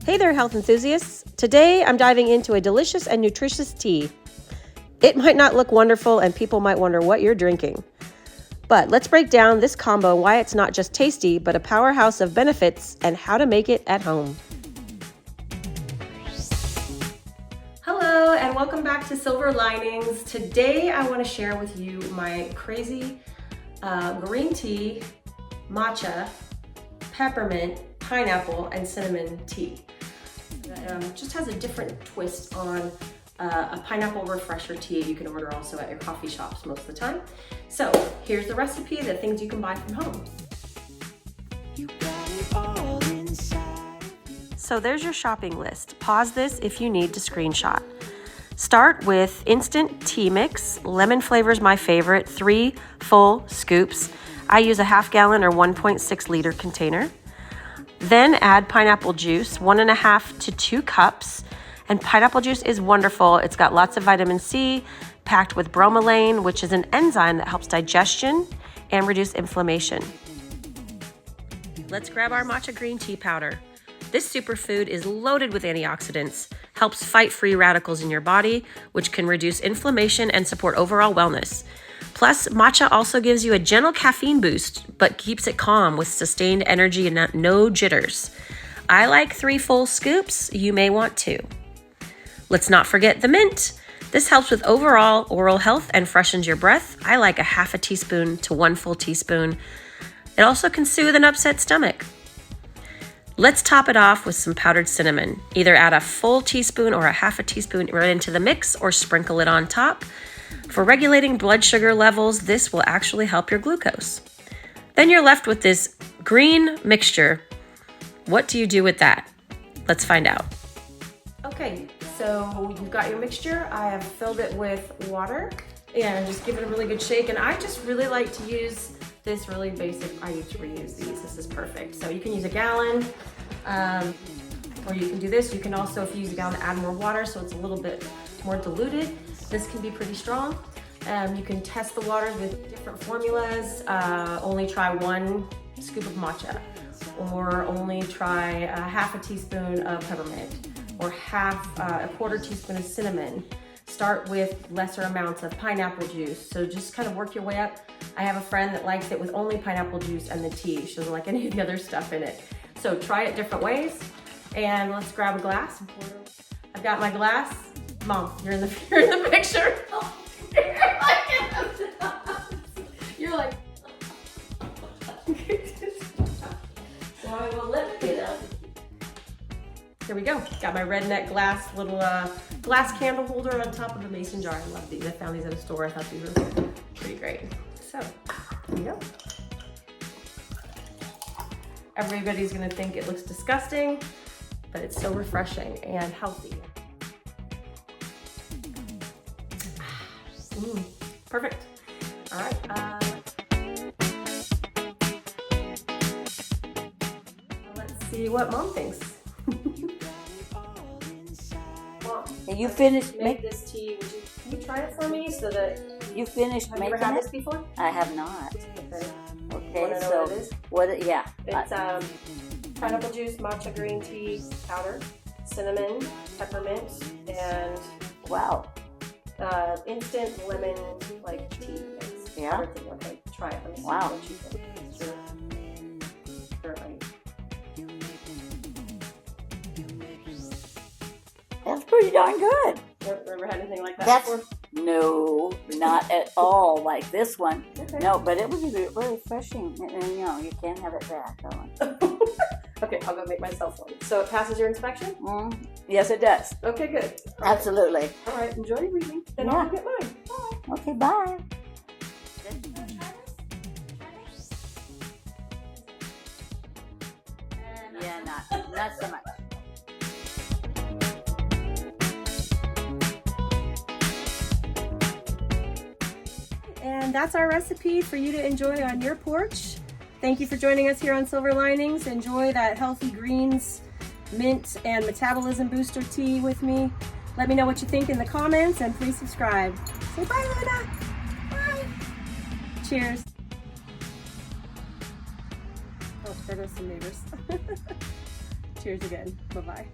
Hey there, health enthusiasts. Today I'm diving into a delicious and nutritious tea. It might not look wonderful and people might wonder what you're drinking. But let's break down this combo, why it's not just tasty, but a powerhouse of benefits and how to make it at home. Hello and welcome back to Silver Linings. Today I want to share with you my crazy green tea, matcha, peppermint, pineapple, and cinnamon tea. Just has a different twist on a pineapple refresher tea you can order also at your coffee shops most of the time. So here's the recipe, the things you can buy from home. So there's your shopping list. Pause this if you need to screenshot. Start with instant tea mix. Lemon flavor is my favorite, 3 full scoops. I use a half gallon or 1.6 liter container. Then add pineapple juice, 1.5 to 2 cups. And pineapple juice is wonderful. It's got lots of vitamin C, packed with bromelain, which is an enzyme that helps digestion and reduce inflammation. Let's grab our matcha green tea powder. This superfood is loaded with antioxidants, helps fight free radicals in your body, which can reduce inflammation and support overall wellness. Plus, matcha also gives you a gentle caffeine boost, but keeps it calm with sustained energy and no jitters. I like 3 full scoops. You may want 2. Let's not forget the mint. This helps with overall oral health and freshens your breath. I like a half a teaspoon to 1 full teaspoon. It also can soothe an upset stomach. Let's top it off with some powdered cinnamon. Either add a full teaspoon or a half a teaspoon right into the mix or sprinkle it on top. For regulating blood sugar levels, this will actually help your glucose. Then you're left with this green mixture. What do you do with that? Let's find out. Okay, so you've got your mixture. I have filled it with water and just give it a really good shake. And I just really like to use this really basic, I used to reuse these. This is perfect. So you can use a gallon, or you can do this. You can also, if you use a gallon, add more water so it's a little bit more diluted. This can be pretty strong. You can test the waters with different formulas. Only try 1 scoop of matcha, or only try a half a teaspoon of peppermint, or a quarter teaspoon of cinnamon. Start with lesser amounts of pineapple juice. So just kind of work your way up. I have a friend that likes it with only pineapple juice and the tea. She doesn't like any of the other stuff in it. So try it different ways. And let's grab a glass and pour it. I've got my glass. Mom, you're in the picture. You're like. So I will lift it up. Here we go. Got my redneck glass, little glass candle holder on top of a mason jar. I love these. I found these at a store. I thought these were pretty great. So, here we go. Everybody's gonna think it looks disgusting, but it's so refreshing and healthy. Perfect. All right. Let's see what Mom thinks. Mom, You finished make this tea. Can you try it for me so that You finished have you making ever had it? this before? I have not. Okay. Okay, Wanna know so what it is? Yeah. It's pineapple juice, matcha green tea powder, cinnamon, peppermint, and Wow. instant lemon like tea mix. Yeah. Everything. Okay, try it. Let me see Wow. what you think. Sure. That's pretty darn good. You ever had anything like that That's before? no, not at all like this one. Okay. No, but it was very refreshing. And you know, you can't have it back. Okay, I'll go make myself one. So it passes your inspection? Yes, it does. Okay, good. Absolutely. All right, enjoy your evening. Then Yeah. I'll get mine. Bye. Okay, bye. Yeah, not so much. And that's our recipe for you to enjoy on your porch. Thank you for joining us here on Silver Linings. Enjoy that healthy greens, mint, and metabolism booster tea with me. Let me know what you think in the comments and please subscribe. Say bye, Luna. Bye. Cheers. Oh, there goes some neighbors. Cheers again. Bye-bye.